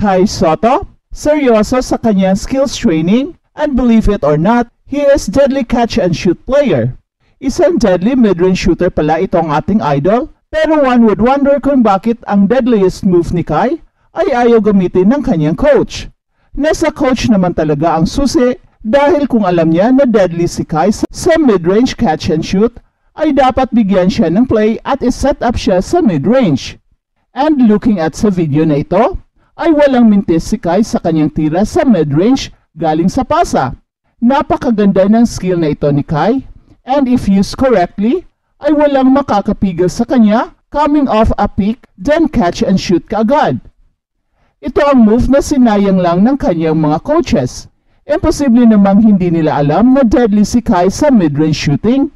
Kai Sotto, seryoso sa kanyang skills training, and believe it or not, he is deadly catch-and-shoot player. Isang deadly mid-range shooter pala itong ating idol, pero one would wonder kung bakit ang deadliest move ni Kai ay ayaw gamitin ng kanyang coach. Nasa coach naman talaga ang susi dahil kung alam niya na deadly si Kai sa mid-range catch-and-shoot, ay dapat bigyan siya ng play at iset up siya sa mid-range. And looking at sa video na ito, ay walang mintis si Kai sa kanyang tira sa mid-range galing sa pasa. Napakaganda ng skill na ito ni Kai, and if used correctly, ay walang makakapigil sa kanya coming off a pick, then catch and shoot kaagad. Ito ang move na sinayang lang ng kanyang mga coaches. Imposible namang hindi nila alam na deadly si Kai sa mid-range shooting,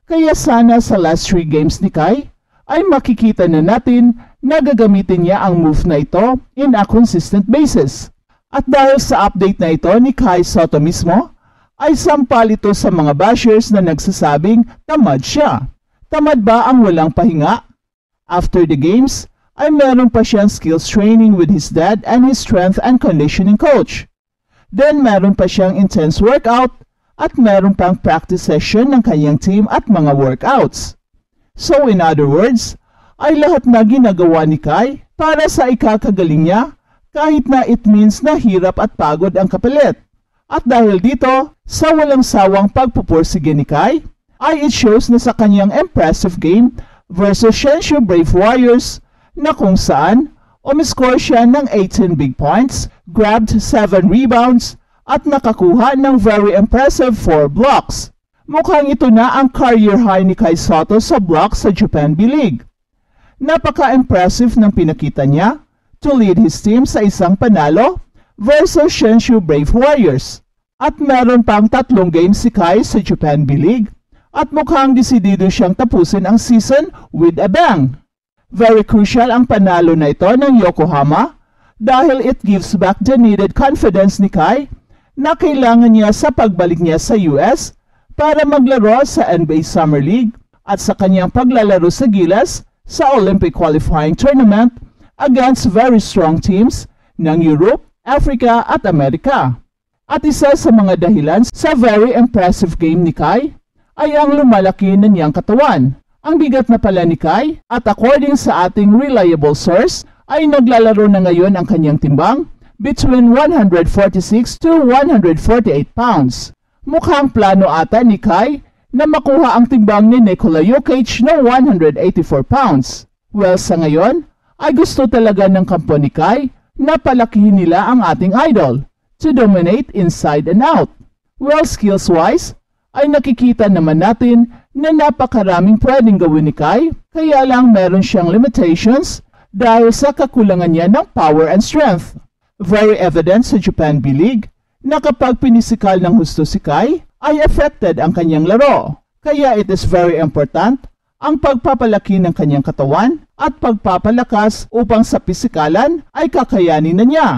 kaya sana sa last 3 games ni Kai ay makikita na natin na gagamitin niya ang move na ito in a consistent basis. At dahil sa update na ito ni Kai Sotto mismo, ay sampal ito sa mga bashers na nagsasabing tamad siya. Tamad ba ang walang pahinga? After the games, ay meron pa siyang skills training with his dad and his strength and conditioning coach. Then meron pa siyang intense workout at meron pang practice session ng kanyang team at mga workouts. So in other words, ay lahat na ginagawa ni Kai para sa ikakagaling niya kahit na it means na hirap at pagod ang kapalit. At dahil dito, sa walang sawang pagpupursige ni Kai, ay it shows na sa kanyang impressive game versus Shenzhou Brave Warriors na kung saan umiscore siya ng 18 big points, grabbed 7 rebounds, at nakakuha ng very impressive 4 blocks. Mukhang ito na ang career high ni Kai Sotto sa blocks sa Japan B-League. Napaka-impressive ng pinakita niya to lead his team sa isang panalo versus Shenzhou Brave Warriors. At meron pang 3 games si Kai sa Japan B-League at mukhang desidido siyang tapusin ang season with a bang. Very crucial ang panalo na ito ng Yokohama dahil it gives back the needed confidence ni Kai na kailangan niya sa pagbalik niya sa US para maglaro sa NBA Summer League at sa kanyang paglalaro sa Gilas sa Olympic qualifying tournament against very strong teams ng Europe, Africa at Amerika. At isa sa mga dahilan sa very impressive game ni Kai ay ang lumalaki na niyang katawan. Ang bigat na pala ni Kai at according sa ating reliable source ay naglalaro na ngayon ang kanyang timbang between 146 to 148 pounds. Mukhang plano ata ni Kai na makuha ang timbang ni Nikola Jokic na 184 pounds. Well, sa ngayon ay gusto talaga ng kampo ni Kai na palakihin nila ang ating idol to dominate inside and out. Well, skills-wise, ay nakikita naman natin na napakaraming pwedeng gawin ni Kai, kaya lang meron siyang limitations dahil sa kakulangan niya ng power and strength. Very evident sa Japan B-League na kapag pinisikal ng husto si Kai, ay affected ang kanyang laro. Kaya it is very important ang pagpapalaki ng kanyang katawan at pagpapalakas upang sa pisikalan ay kakayanin na niya.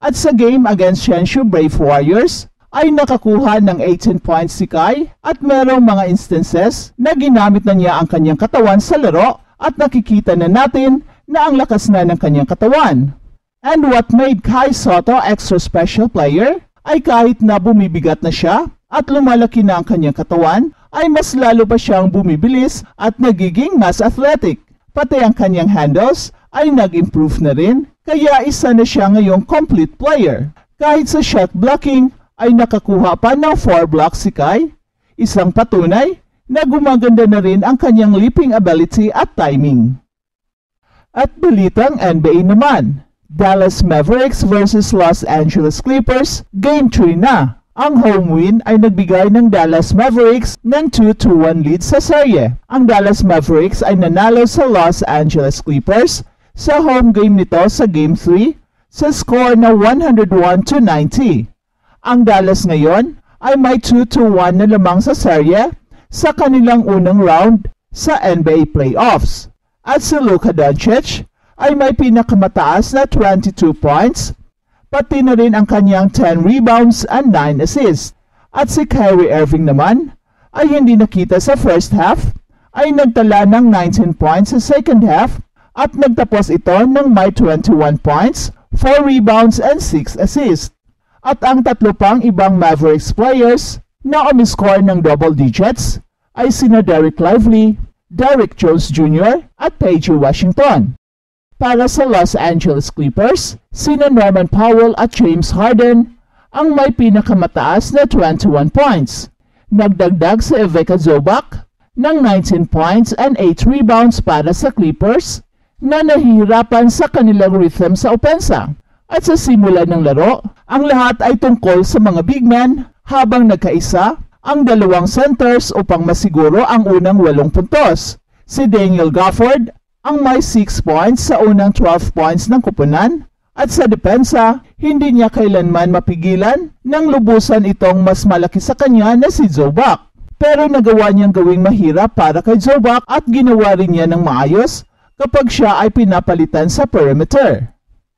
At sa game against Shenzhou Brave Warriors, ay nakakuha ng 18 points si Kai at merong mga instances na ginamit na niya ang kanyang katawan sa laro at nakikita na natin na ang lakas na ng kanyang katawan. And what made Kai Sotto extra special player ay kahit na bumibigat na siya at lumalaki na ang kanyang katawan, ay mas lalo pa siyang bumibilis at nagiging mas athletic. Pati ang kanyang handles ay nag-improve na rin, kaya isa na siya ngayong complete player. Kahit sa shot blocking, ay nakakuha pa ng 4 blocks si Kai, isang patunay na gumaganda na rin ang kanyang leaping ability at timing. At balitang NBA naman, Dallas Mavericks versus Los Angeles Clippers, Game 3 na. Ang home win ay nagbigay ng Dallas Mavericks ng 2-1 lead sa serye. Ang Dallas Mavericks ay nanalo sa Los Angeles Clippers sa home game nito sa Game 3 sa score na 101-90. Ang Dallas ngayon ay may 2-1 na lamang sa serye sa kanilang unang round sa NBA playoffs. At si Luka Doncic ay may pinakamataas na 22 points, pati na rin ang kanyang 10 rebounds and 9 assists. At si Kyrie Irving naman ay hindi nakita sa first half, ay nagtala ng 19 points sa second half at nagtapos ito ng may 21 points, 4 rebounds and 6 assists. At ang tatlo pang ibang Mavericks players na umiscore ng double digits ay sina Derek Lively, Derrick Jones Jr. at PJ Washington. Para sa Los Angeles Clippers, sina Norman Powell at James Harden ang may pinakamataas na 21 points. Nagdagdag sa Ivica Zubac ng 19 points and 8 rebounds para sa Clippers na nahihirapan sa kanilang rhythm sa opensa. At sa simula ng laro, ang lahat ay tungkol sa mga big men habang nagkaisa ang dalawang centers upang masiguro ang unang 8 puntos. Si Daniel Gafford ang may 6 points sa unang 12 points ng kupunan at sa depensa, hindi niya kailanman mapigilan nang lubusan itong mas malaki sa kanya na si Zubac. Pero nagawa niyang gawing mahirap para kay Zubac at ginawa rin niya ng maayos kapag siya ay pinapalitan sa perimeter.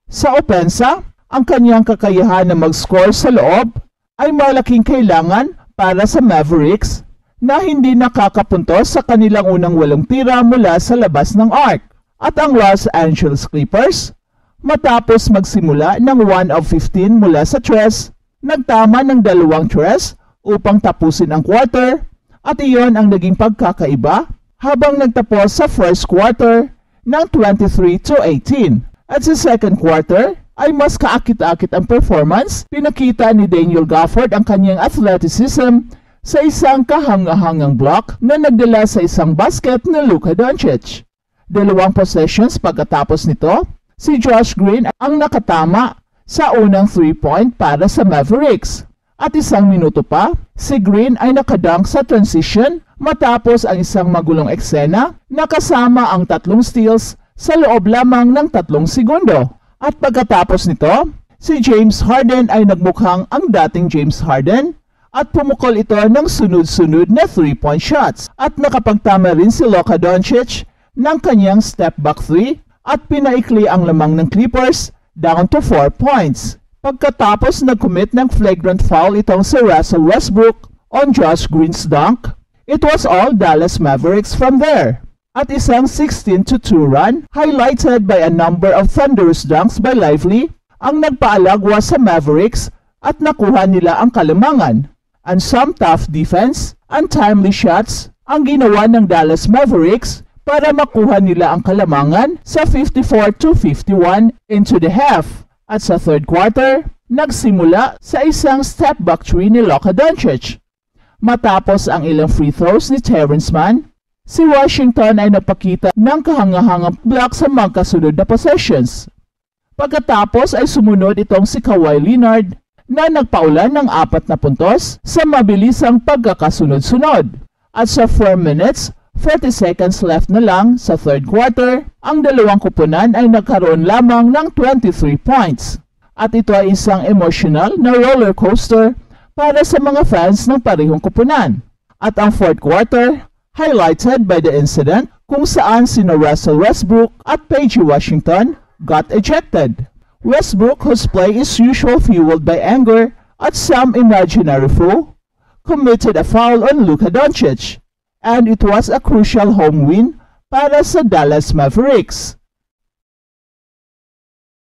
Sa opensa, ang kanyang kakayahan na mag-score sa loob ay malaking kailangan para sa Mavericks na hindi nakakapuntos sa kanilang unang 8 tira mula sa labas ng arc. At ang Los Angeles Clippers, matapos magsimula ng 1 of 15 mula sa tres, nagtama ng 2 tres upang tapusin ang quarter at iyon ang naging pagkakaiba habang nagtapos sa first quarter ng 23-18. At sa second quarter ay mas kaakit-akit ang performance, pinakita ni Daniel Gafford ang kanyang athleticism sa isang kahangahangang block na nagdala sa isang basket na Luka Doncic. 2 possessions pagkatapos nito, si Josh Green ang nakatama sa unang 3-point para sa Mavericks. At 1 minuto pa, si Green ay nakadunk sa transition matapos ang isang magulong eksena na kasama ang 3 steals sa loob lamang ng 3 segundo. At pagkatapos nito, si James Harden ay nagmukhang ang dating James Harden at pumukol ito ng sunod-sunod na 3-point shots at nakapagtama rin si Luka Doncic ng kanyang step back 3 at pinaikli ang lamang ng Clippers down to 4 points. Pagkatapos nag-commit ng flagrant foul itong si Russell Westbrook on Josh Green's dunk, it was all Dallas Mavericks from there. At isang 16-2 run highlighted by a number of thunderous dunks by Lively ang nagpaalagwa sa Mavericks at nakuha nila ang kalamangan. And some tough defense and timely shots ang ginawa ng Dallas Mavericks para makuha nila ang kalamangan sa 54-51 into the half. At sa third quarter, nagsimula sa isang step back 3 ni Luka Doncic. Matapos ang ilang free throws ni Terrence Mann, si Washington ay napakita ng kahangahangang block sa magkasunod na possessions. Pagkatapos ay sumunod itong si Kawhi Leonard na nagpaulan ng 4 na puntos sa mabilisang pagkakasunod-sunod. At sa 4 minutes, 40 seconds left na lang sa third quarter, ang dalawang kupunan ay nagkaroon lamang ng 23 points. At ito ay isang emotional na roller coaster para sa mga fans ng parehong kupunan. At ang fourth quarter, highlighted by the incident kung saan sina Russell Westbrook at PJ Washington got ejected. Westbrook, whose play is usually fueled by anger at some imaginary foe, committed a foul on Luka Doncic, and it was a crucial home win para sa Dallas Mavericks.